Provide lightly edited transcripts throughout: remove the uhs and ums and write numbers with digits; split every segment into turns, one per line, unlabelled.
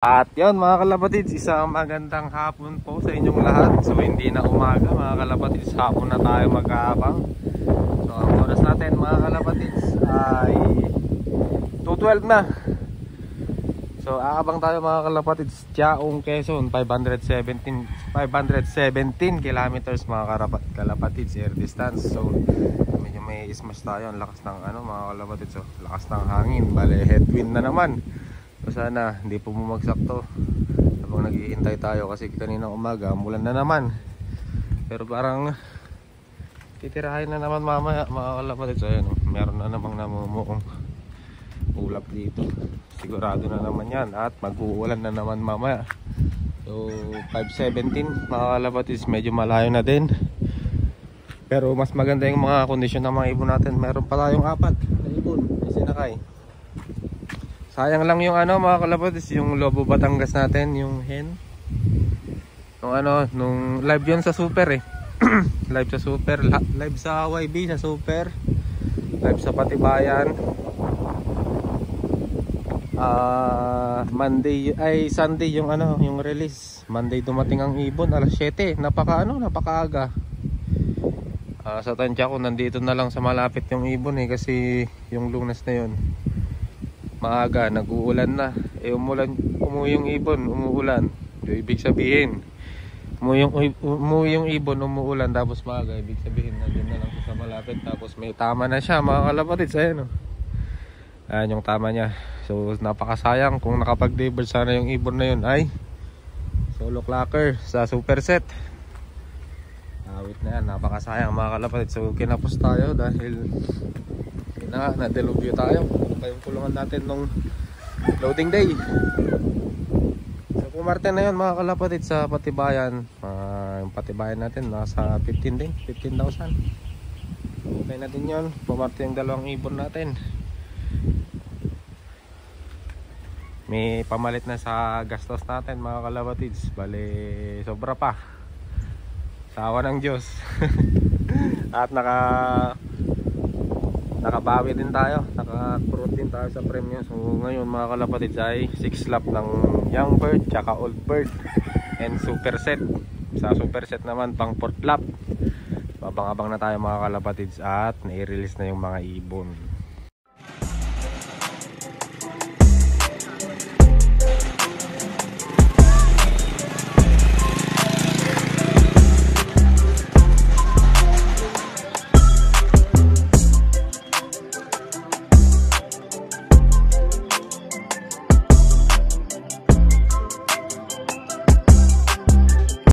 At yun mga kalapatids, isang magandang hapon po sa inyong lahat. So hindi na umaga mga kalapatids, hapon na tayo mag-aabang. So ang oras natin mga kalapatids ay 2:12 na. So aabang tayo mga kalapatids, Tiaong Quezon, 517 kilometers mga kalapatids air distance. So medyo may smash tayo, ang lakas ng mga kalapatids, so lakas ng hangin, bale headwind na naman. So sana hindi po bumagsak to habang naghihintay tayo, kasi kaninang umaga umulan na naman. Pero parang titirahin na naman mamaya mga kalapatids. Ayan, meron na namang namumuong ulap dito, sigurado na naman yan, at mag-uulan na naman mamaya. So 5:17 mga kalapatids, medyo malayo na din, pero mas maganda yung mga kondisyon ng mga ibon natin. Meron pa tayong 4 na ibon na sinakay. Sayang lang yung mga kalapatids, yung Lobo Batangas natin, yung hen. Nung live yun sa Super live sa Super, live sa YB sa Super, live sa Patibayan. Sunday yung yung release. Monday dumating ang ibon alas 7. Napakaaga. Sa tansya ko nandito na lang sa malapit yung ibon kasi yung Lunes na yun maaga, nag-uulan na. Umuwi yung ibon, umuulan. So, ibig sabihin umuwi yung ibon, umuulan, tapos maaga, ibig sabihin nandun na lang sa malapit. Tapos may tama na siya mga kalapatids. Ayan yung tama niya. So napakasayang kung nakapag-deliver sana yung ibon na yun ay solo clacker sa super set. Awit na yan, napakasayang mga kalapatids. So kinapos tayo dahil na-delubyo tayo. Pa yung kulungan natin nung loading day. So kumarte na yun mga kalapatids sa Patibayan. Yung Patibayan natin nasa 15,000. Okay na din yun. Pumarte yung dalawang ibon natin. May pamalit na sa gastos natin mga kalapatids. Bale sobra pa, sa awa ng Diyos. At nakabawi din tayo, nakakurot din tayo sa premium. So ngayon mga kalapatids ay 6 lap ng young bird tsaka old bird and super set. Sa super set naman pang 4th lap. Abang-abang na tayo mga kalapatids at nai-release na yung mga ibon.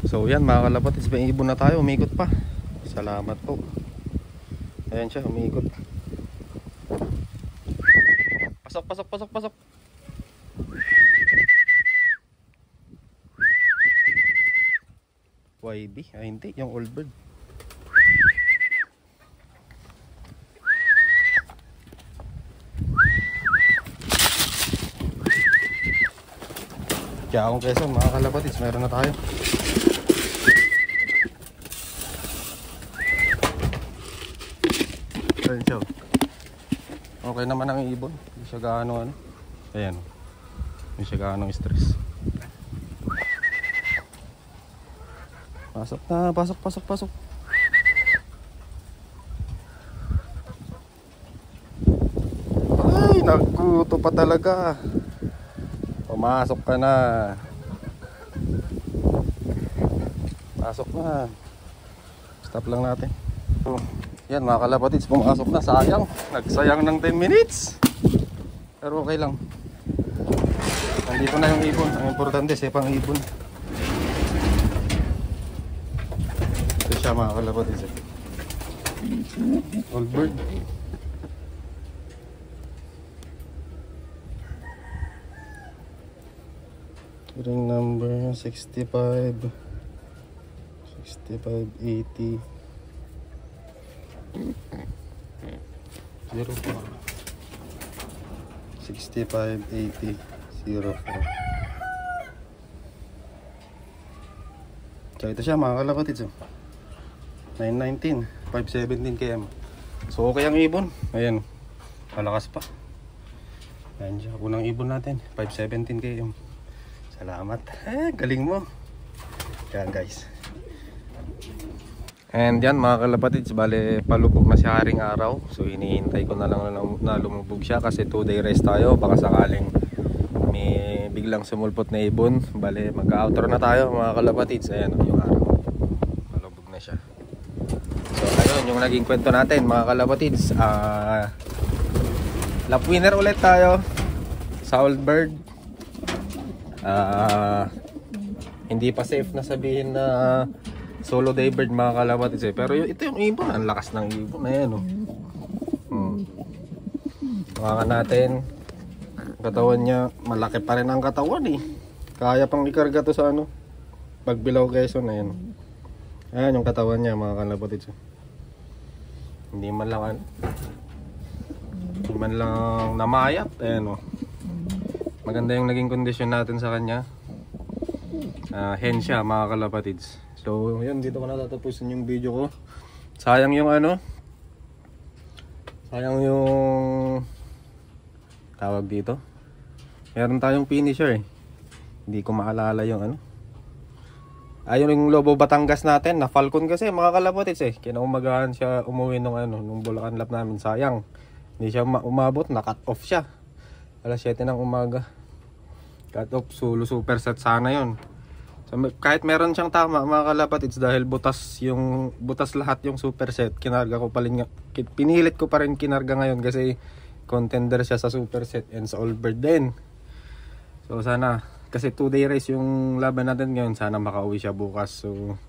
So yan mga kalapatids, may ibon na tayo, umikot pa. Salamat po. Ayan siya, umikot. Pasok. YB, hindi, yung old bird. Tiaong Quezon mga kalapatids, meron na tayo. Okay naman ang ibon, hindi siya gaano ayan, hindi siya gaano stress. Pasok na, pasok. Ay, nagkuto pa talaga. Pumasok ka na. Pasok na. Stop lang natin. Yan mga kalapatids, pumasok na. Sayang, nagsayang ng 10 minutes. Pero okay lang. Nandito na yung ibon. Ang importante, sepang ibon. Ito siya mga kalapatids. Old bird. Ring number 65 80 04 6580 04. So ito siya mga kalapatids, 919 517 km. So okay ang ibon. Ayan, malakas pa. Ayan siya, unang ibon natin 517 km. Salamat. Galing mo. Yan guys. And yan mga kalapatids, bale palubog na si Haring Araw. So hinihintay ko na lang na lumubog siya kasi 2-day rest tayo. Baka sakaling may biglang sumulpot na ibon. Bale mag-outro na tayo mga kalapatids. Ayan yung araw. Palubog na siya. So ayun yung naging kwento natin mga kalapatids. Lap winner ulit tayo sa Old Bird. Hindi pa safe na sabihin na solo day bird mga kalapatids pero ito yung ibon, ang lakas ng ibon na yan Maka natin katawan niya, malaki pa rin ang katawan kaya pang ikarga to sa Pagbilao Quezon na yan. Ayan yung katawan niya mga kalapatids. Hindi man lang namayat. Ayan maganda yung naging kondisyon natin sa kanya. Hen siya mga kalapatids. So yun, dito ko natatapusin yung video ko. Sayang yung sayang yung tawag dito. Meron tayong finisher Hindi ko maalala yung ayun yung Lobo Batangas natin na Falcon kasi mga kalapatids kinaumagahan siya umuwi nung nung Bulacan Lap namin. Sayang hindi siya umabot, na cut off siya alas 7 ng umaga. Cut off, solo superset sana yon. So, kahit meron siyang tama mga kalapatids, dahil butas lahat yung superset, pinilit ko pa rin kinarga ngayon kasi contender siya sa superset and sa Old Bird din. So sana, kasi 2-day race yung laban natin ngayon, sana makauwi siya bukas. So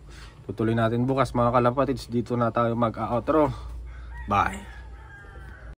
tutuloy natin bukas mga kalapatids. Dito na tayo mag-outro. Bye.